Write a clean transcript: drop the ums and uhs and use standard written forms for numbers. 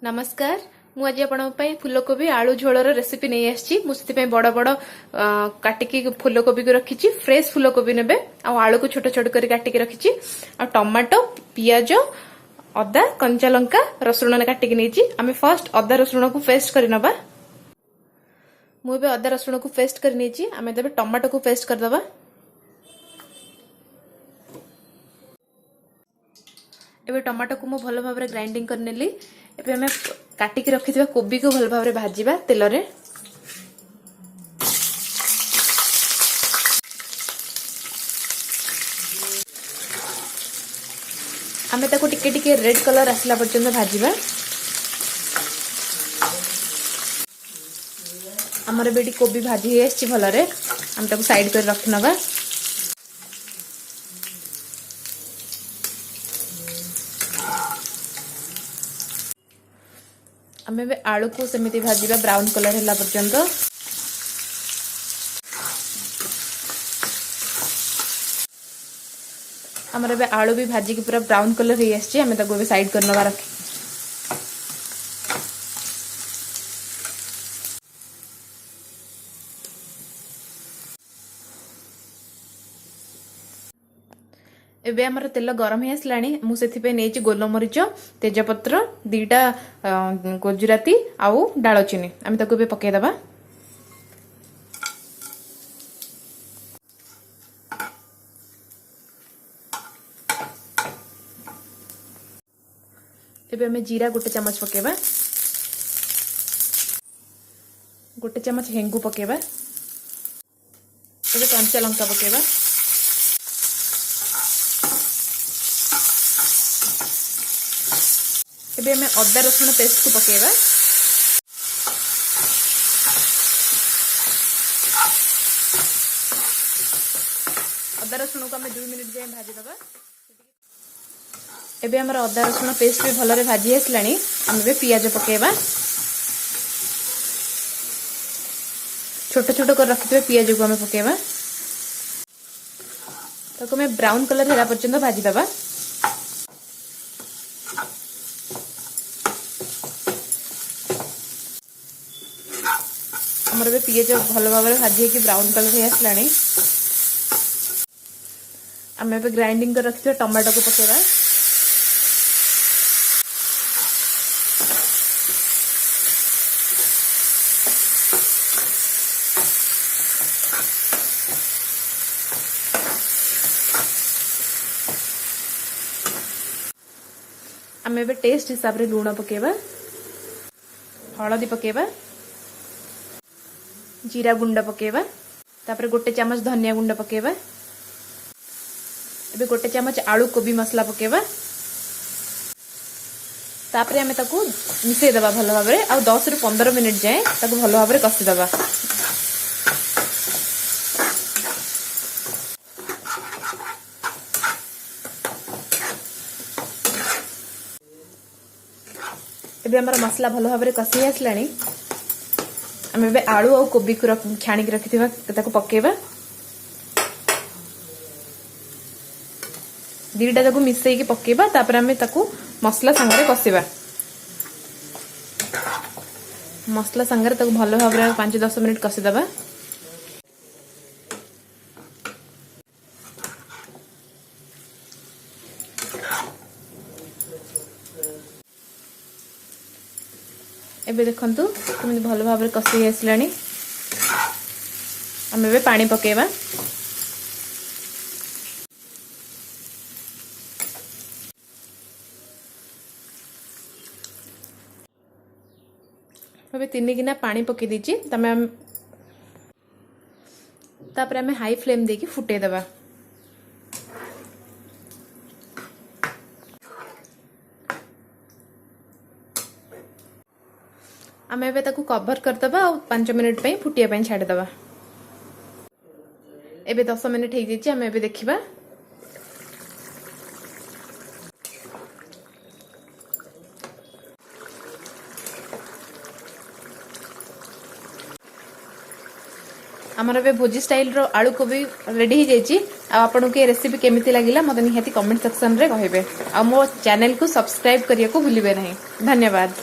नमस्कार मु आज आपण फूलकोबी आलू झोलर रेसिपी नहीं आसी मुझे बड़ बड़ काटिकी फूलकोबी को रखी फ्रेश फूलकोबी ने आलू को छोट छोट कर काटिकी रखी टमाटो पियाज अदा कंचा लंका रसुण ने काटिकी नहीं आम फर्स्ट अदा रसुण को पेस्ट कर नबा मुझे अदा रसुण को पेस्ट कर नहीं आम तब टमाटो को पेस्ट करदबा एबे टमाटो को मु भल भाव ग्राइंडिंग करनेली एबे हमें काटिकी रखिथिबा कोबी को भल भाव भाजीबा तेल रे आमे ताको टिके टिके रेड कलर आसला पर्यंत भाजीबा हमर बेडी कोबी भाजी हे आछि भल रे हम ताको साइड कर रखनबा आम आलू को सेमती भाजीबा ब्राउन कलर है पर्यंत आमर ए आलू भी भाजी की पूरा ब्राउन कलर हो आसी आम ताको साइड कर नवा रखी एबे हमर तेल गरम हो आसलानी मुझे नहीं गोलमरीच तेजपत्र दीटा गुजराती आउ डालचीनी आम ताको पकईदबा एबे हमें जीरा गोटे चमच पकेबा गोटे चमच हेंगू पकेबा एबे कंचा लंका पकेबा एबे हमें अदा रसुण पेस्ट को पकेबा अदा रसुण को हमें 2 मिनिट जाए भाजी दबा एबे हमर अदा रसुण पेस्ट भी भलरे भाजी आसलानी हम एबे पियाज पकेबा छोट छोट कर रखिथिबे पियाज को हमें पकेबा ताको हमें ब्राउन कलर हेला पर्यंत भाजी दबा हमर बे पियाज भल भाव भाजी की ब्राउन कलर हो आसलानी आम ए ग्राइंडिंग कर रखिए टमाटो को पकेबा आम ए टेस्ट हिसाब रे लूण पकेबा हलदी पकेबा जीरा गुंड पकेबा तापर गोटे चमच धनिया गुंड पकेबा एबे गोटे चमच आलू कोबी मसला पकेबा तापर हमें ताको मिसई दबा भल भाव रे आ 10 रु 15 मिनिट जाए ताको भल भाव रे कसी दबा एबे हमर मसला भल भाव रे कसी आसलानी आम ए आलू और कोबी को छाणी रखी पकेबा दीटा जाक मिसई पकेबा तापर आम मसला सांगे कषिबा मसला सांगे भल भाव 5-10 मिनिट कषिदबा एबे देखंतु तुम भल भाव कषि आसलानी आम ए पानी पकेबा एबे 3 गिना पानी पके दीची तमे तापर हमें हाई फ्लेम देकी फुटे दबा आम ए कवर करदबा और 5 मिनिट पे फुटिया पे छाड़ीदबा एबे 10 मिनिट हो जाइए आम ए देखा आमर ए भोजी स्टाइल रो आलू कोबी रेडी हो जाइए आपन के रेसिपी केमिति लागिला मते निहाती कमेंट सेक्शन रे कहबे आ मो चैनल को सब्सक्राइब करिया को भूलिबे नहीं। धन्यवाद।